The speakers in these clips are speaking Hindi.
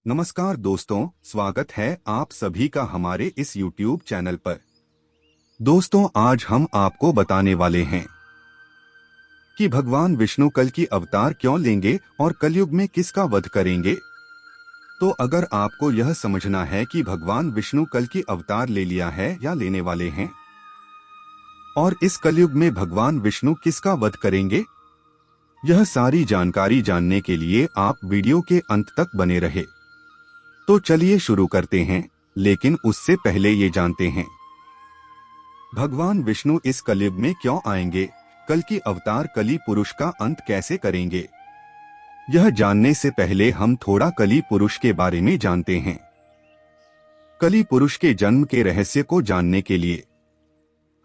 नमस्कार दोस्तों, स्वागत है आप सभी का हमारे इस YouTube चैनल पर। दोस्तों, आज हम आपको बताने वाले हैं कि भगवान विष्णु कल की अवतार क्यों लेंगे और कलयुग में किसका वध करेंगे। तो अगर आपको यह समझना है कि भगवान विष्णु कल की अवतार ले लिया है या लेने वाले हैं और इस कलयुग में भगवान विष्णु किसका वध करेंगे, यह सारी जानकारी जानने के लिए आप वीडियो के अंत तक बने रहे। तो चलिए शुरू करते हैं, लेकिन उससे पहले ये जानते हैं भगवान विष्णु इस कलयुग में क्यों आएंगे, कल की अवतार कली पुरुष का अंत कैसे करेंगे। यह जानने से पहले हम थोड़ा कली पुरुष के बारे में जानते हैं। कली पुरुष के जन्म के रहस्य को जानने के लिए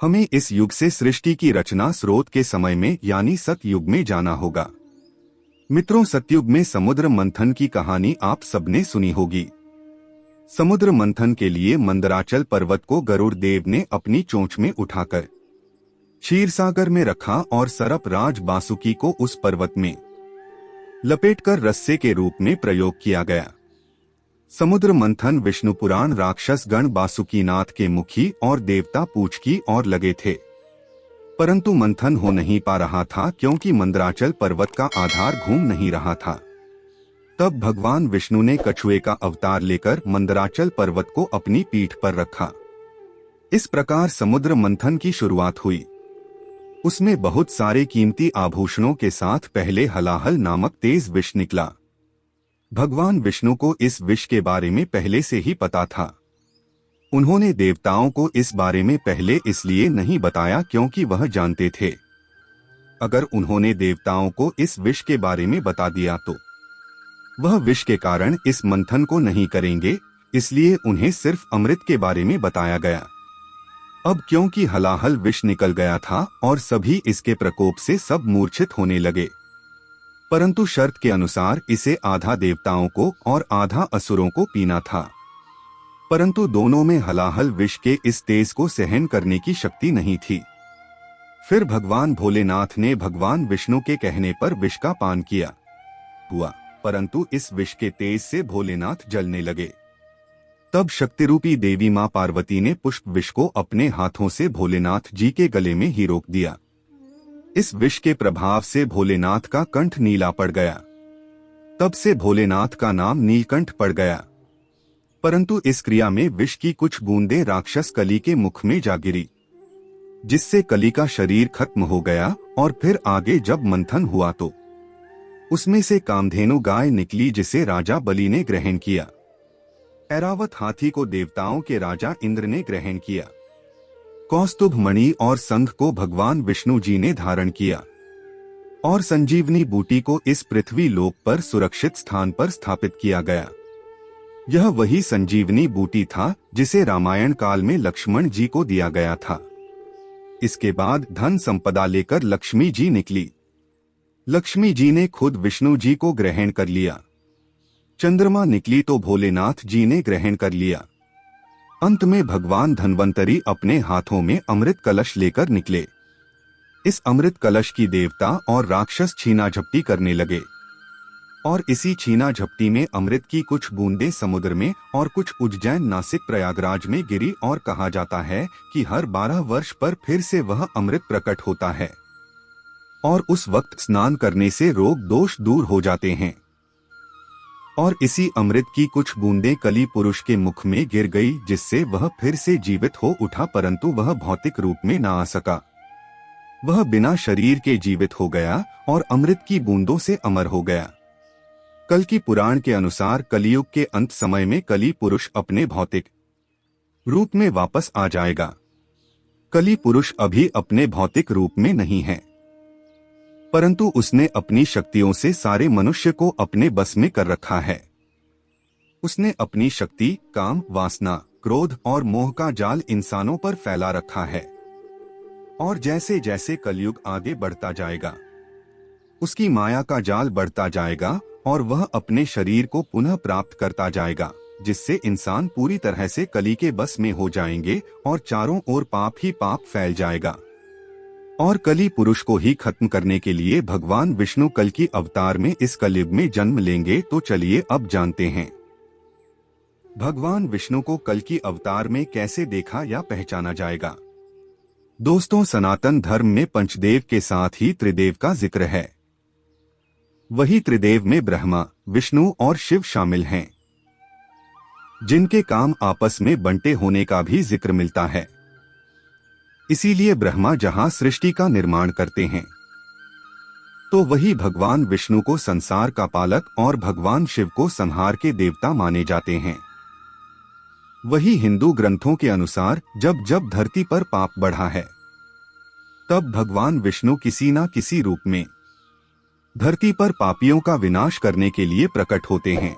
हमें इस युग से सृष्टि की रचना स्रोत के समय में यानी सतयुग में जाना होगा। मित्रों, सतयुग में समुद्र मंथन की कहानी आप सबने सुनी होगी। समुद्र मंथन के लिए मंदराचल पर्वत को गरुड़ देव ने अपनी चोंच में उठाकर क्षीरसागर में रखा और सरप राज बासुकी को उस पर्वत में लपेटकर रस्से के रूप में प्रयोग किया गया। समुद्र मंथन विष्णु पुराण राक्षस गण बासुकीनाथ के मुखी और देवता पूछ की ओर लगे थे, परंतु मंथन हो नहीं पा रहा था क्योंकि मंदराचल पर्वत का आधार घूम नहीं रहा था। तब भगवान विष्णु ने कछुए का अवतार लेकर मंदराचल पर्वत को अपनी पीठ पर रखा। इस प्रकार समुद्र मंथन की शुरुआत हुई। उसमें बहुत सारे कीमती आभूषणों के साथ पहले हलाहल नामक तेज विष निकला। भगवान विष्णु को इस विष के बारे में पहले से ही पता था। उन्होंने देवताओं को इस बारे में पहले इसलिए नहीं बताया क्योंकि वह जानते थे अगर उन्होंने देवताओं को इस विष के बारे में बता दिया तो वह विष के कारण इस मंथन को नहीं करेंगे, इसलिए उन्हें सिर्फ अमृत के बारे में बताया गया। अब क्योंकि हलाहल विष निकल गया था और सभी इसके प्रकोप से सब मूर्छित होने लगे, परंतु शर्त के अनुसार इसे आधा देवताओं को और आधा असुरों को पीना था। परंतु दोनों में हलाहल विष के इस तेज को सहन करने की शक्ति नहीं थी। फिर भगवान भोलेनाथ ने भगवान विष्णु के कहने पर विष का पान किया हुआ, परंतु इस विष के तेज से भोलेनाथ जलने लगे। तब शक्तिरूपी देवी मां पार्वती ने पुष्प विष को अपने हाथों से भोलेनाथ जी के गले में ही रोक दिया। इस विष के प्रभाव से भोलेनाथ का कंठ नीला पड़ गया। तब से भोलेनाथ का नाम नीलकंठ पड़ गया। परंतु इस क्रिया में विष की कुछ बूंदें राक्षस कली के मुख में जा गिरी, जिससे कली का शरीर खत्म हो गया। और फिर आगे जब मंथन हुआ तो उसमें से कामधेनु गाय निकली, जिसे राजा बलि ने ग्रहण किया। ऐरावत हाथी को देवताओं के राजा इंद्र ने ग्रहण किया। कौस्तुभ मणि और संघ को भगवान विष्णु जी ने धारण किया और संजीवनी बूटी को इस पृथ्वी लोक पर सुरक्षित स्थान पर स्थापित किया गया। यह वही संजीवनी बूटी था जिसे रामायण काल में लक्ष्मण जी को दिया गया था। इसके बाद धन संपदा लेकर लक्ष्मी जी निकली। लक्ष्मी जी ने खुद विष्णु जी को ग्रहण कर लिया। चंद्रमा निकली तो भोलेनाथ जी ने ग्रहण कर लिया। अंत में भगवान धन्वंतरी अपने हाथों में अमृत कलश लेकर निकले। इस अमृत कलश की देवता और राक्षस छीना झपटी करने लगे और इसी छीना झपटी में अमृत की कुछ बूंदें समुद्र में और कुछ उज्जैन नासिक प्रयागराज में गिरी और कहा जाता है कि हर 12 वर्ष पर फिर से वह अमृत प्रकट होता है और उस वक्त स्नान करने से रोग दोष दूर हो जाते हैं। और इसी अमृत की कुछ बूंदें कली पुरुष के मुख में गिर गई, जिससे वह फिर से जीवित हो उठा, परंतु वह भौतिक रूप में न आ सका। वह बिना शरीर के जीवित हो गया और अमृत की बूंदों से अमर हो गया। कल की पुराण के अनुसार कलियुग के अंत समय में कली पुरुष अपने भौतिक रूप में वापस आ जाएगा। कली पुरुष अभी अपने भौतिक रूप में नहीं है, परंतु उसने अपनी शक्तियों से सारे मनुष्य को अपने बस में कर रखा है। उसने अपनी शक्ति, काम, वासना, क्रोध और मोह का जाल इंसानों पर फैला रखा है। और जैसे जैसे कलयुग आगे बढ़ता जाएगा, उसकी माया का जाल बढ़ता जाएगा और वह अपने शरीर को पुनः प्राप्त करता जाएगा, जिससे इंसान पूरी तरह से कली के बस में हो जाएंगे और चारों ओर पाप ही पाप फैल जाएगा। और कली पुरुष को ही खत्म करने के लिए भगवान विष्णु कल की अवतार में इस कलयुग में जन्म लेंगे। तो चलिए अब जानते हैं भगवान विष्णु को कल की अवतार में कैसे देखा या पहचाना जाएगा? दोस्तों, सनातन धर्म में पंचदेव के साथ ही त्रिदेव का जिक्र है। वही त्रिदेव में ब्रह्मा, विष्णु और शिव शामिल हैं, जिनके काम आपस में बंटे होने का भी जिक्र मिलता है। इसीलिए ब्रह्मा जहां सृष्टि का निर्माण करते हैं, तो वही भगवान विष्णु को संसार का पालक और भगवान शिव को संहार के देवता माने जाते हैं। वही हिंदू ग्रंथों के अनुसार जब जब धरती पर पाप बढ़ा है, तब भगवान विष्णु किसी न किसी रूप में धरती पर पापियों का विनाश करने के लिए प्रकट होते हैं।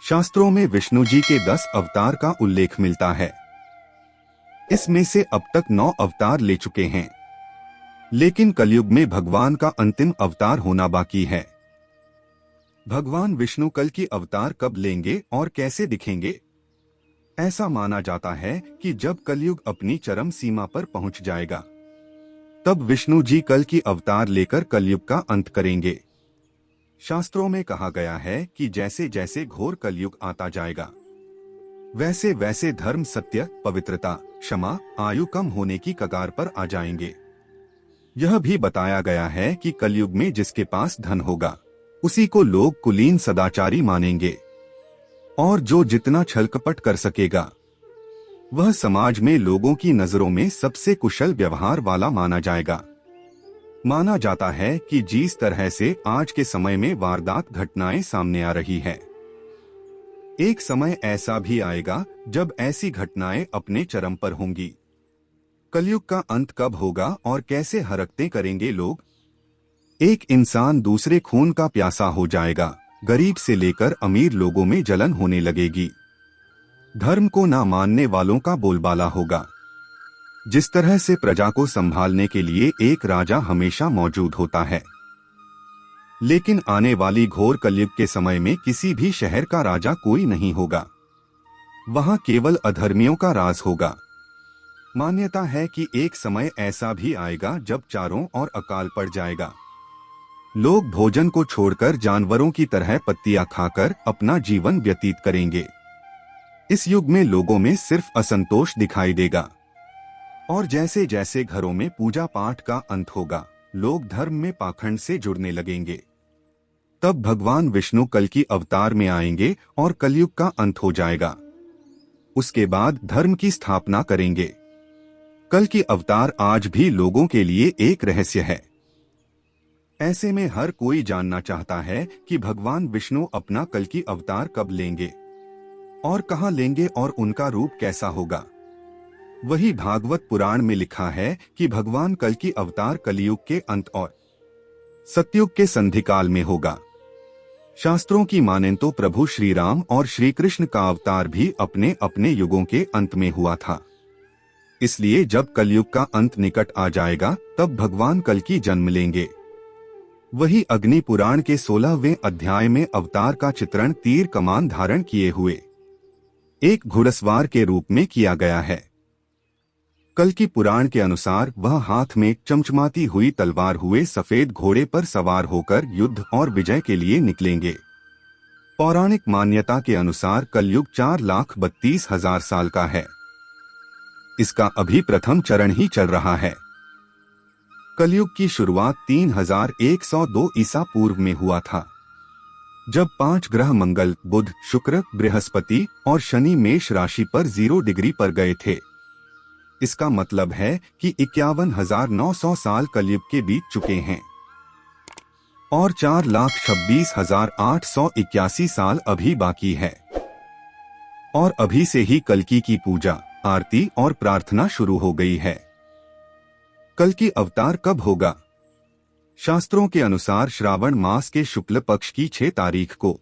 शास्त्रों में विष्णु जी के 10 अवतार का उल्लेख मिलता है। इसमें से अब तक 9 अवतार ले चुके हैं, लेकिन कलयुग में भगवान का अंतिम अवतार होना बाकी है। भगवान विष्णु कल की अवतार कब लेंगे और कैसे दिखेंगे? ऐसा माना जाता है कि जब कलयुग अपनी चरम सीमा पर पहुंच जाएगा, तब विष्णु जी कल की अवतार लेकर कलयुग का अंत करेंगे। शास्त्रों में कहा गया है कि जैसे जैसे घोर कलयुग आता जाएगा, वैसे वैसे धर्म, सत्य, पवित्रता, क्षमा, आयु कम होने की कगार पर आ जाएंगे। यह भी बताया गया है कि कलयुग में जिसके पास धन होगा, उसी को लोग कुलीन सदाचारी मानेंगे, और जो जितना छलकपट कर सकेगा, वह समाज में लोगों की नजरों में सबसे कुशल व्यवहार वाला माना जाएगा। माना जाता है कि जिस तरह से आज के समय में वारदात घटनाएं सामने आ रही है, एक समय ऐसा भी आएगा जब ऐसी घटनाएं अपने चरम पर होंगी। कलयुग का अंत कब होगा और कैसे हरकतें करेंगे लोग? एक इंसान दूसरे खून का प्यासा हो जाएगा। गरीब से लेकर अमीर लोगों में जलन होने लगेगी। धर्म को ना मानने वालों का बोलबाला होगा। जिस तरह से प्रजा को संभालने के लिए एक राजा हमेशा मौजूद होता है, लेकिन आने वाली घोर कलयुग के समय में किसी भी शहर का राजा कोई नहीं होगा। वहां केवल अधर्मियों का राज होगा। मान्यता है कि एक समय ऐसा भी आएगा जब चारों ओर अकाल पड़ जाएगा। लोग भोजन को छोड़कर जानवरों की तरह पत्तियां खाकर अपना जीवन व्यतीत करेंगे। इस युग में लोगों में सिर्फ असंतोष दिखाई देगा, और जैसे जैसे घरों में पूजा पाठ का अंत होगा, लोग धर्म में पाखंड से जुड़ने लगेंगे। तब भगवान विष्णु कल की अवतार में आएंगे और कलयुग का अंत हो जाएगा। उसके बाद धर्म की स्थापना करेंगे। कल की अवतार आज भी लोगों के लिए एक रहस्य है। ऐसे में हर कोई जानना चाहता है कि भगवान विष्णु अपना कल की अवतार कब लेंगे और कहां लेंगे और उनका रूप कैसा होगा। वही भागवत पुराण में लिखा है कि भगवान कल की अवतार कलयुग के अंत और सतयुग के संधिकाल में होगा। शास्त्रों की मानें तो प्रभु श्री राम और श्री कृष्ण का अवतार भी अपने अपने युगों के अंत में हुआ था। इसलिए जब कलयुग का अंत निकट आ जाएगा, तब भगवान कल की जन्म लेंगे। वही अग्नि पुराण के 16वें अध्याय में अवतार का चित्रण तीर कमान धारण किए हुए एक घुड़सवार के रूप में किया गया है। कल की पुराण के अनुसार वह हाथ में चमचमाती हुई तलवार हुए सफेद घोड़े पर सवार होकर युद्ध और विजय के लिए निकलेंगे। पौराणिक मान्यता के अनुसार कलयुग 4,32,000 साल का है। इसका अभी प्रथम चरण ही चल रहा है। कलयुग की शुरुआत 3102 ईसा पूर्व में हुआ था, जब 5 ग्रह मंगल, बुध, शुक्र, बृहस्पति और शनि मेष राशि पर 0 डिग्री पर गए थे। इसका मतलब है कि 51,900 साल कलयुग के बीत चुके हैं और 4,26,881 साल अभी बाकी है। और अभी से ही कल्कि की पूजा, आरती और प्रार्थना शुरू हो गई है। कल की अवतार कब होगा? शास्त्रों के अनुसार श्रावण मास के शुक्ल पक्ष की 6 तारीख को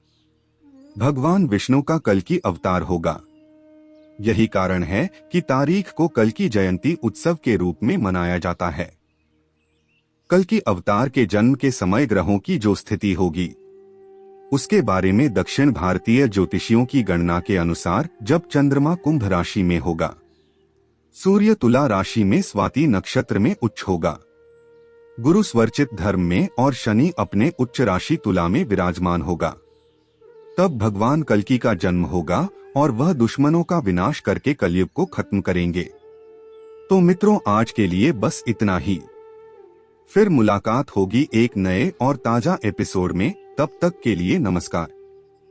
भगवान विष्णु का कल की अवतार होगा। यही कारण है कि तारीख को कल की जयंती उत्सव के रूप में मनाया जाता है। कल की अवतार के जन्म के समय ग्रहों की जो स्थिति होगी, उसके बारे में दक्षिण भारतीय ज्योतिषियों की गणना के अनुसार जब चंद्रमा कुंभ राशि में होगा, सूर्य तुला राशि में स्वाति नक्षत्र में उच्च होगा, गुरु स्वरचित धर्म में और शनि अपने उच्च राशि तुला में विराजमान होगा, तब भगवान कल्कि का जन्म होगा और वह दुश्मनों का विनाश करके कलयुग को खत्म करेंगे। तो मित्रों, आज के लिए बस इतना ही। फिर मुलाकात होगी एक नए और ताजा एपिसोड में। तब तक के लिए नमस्कार।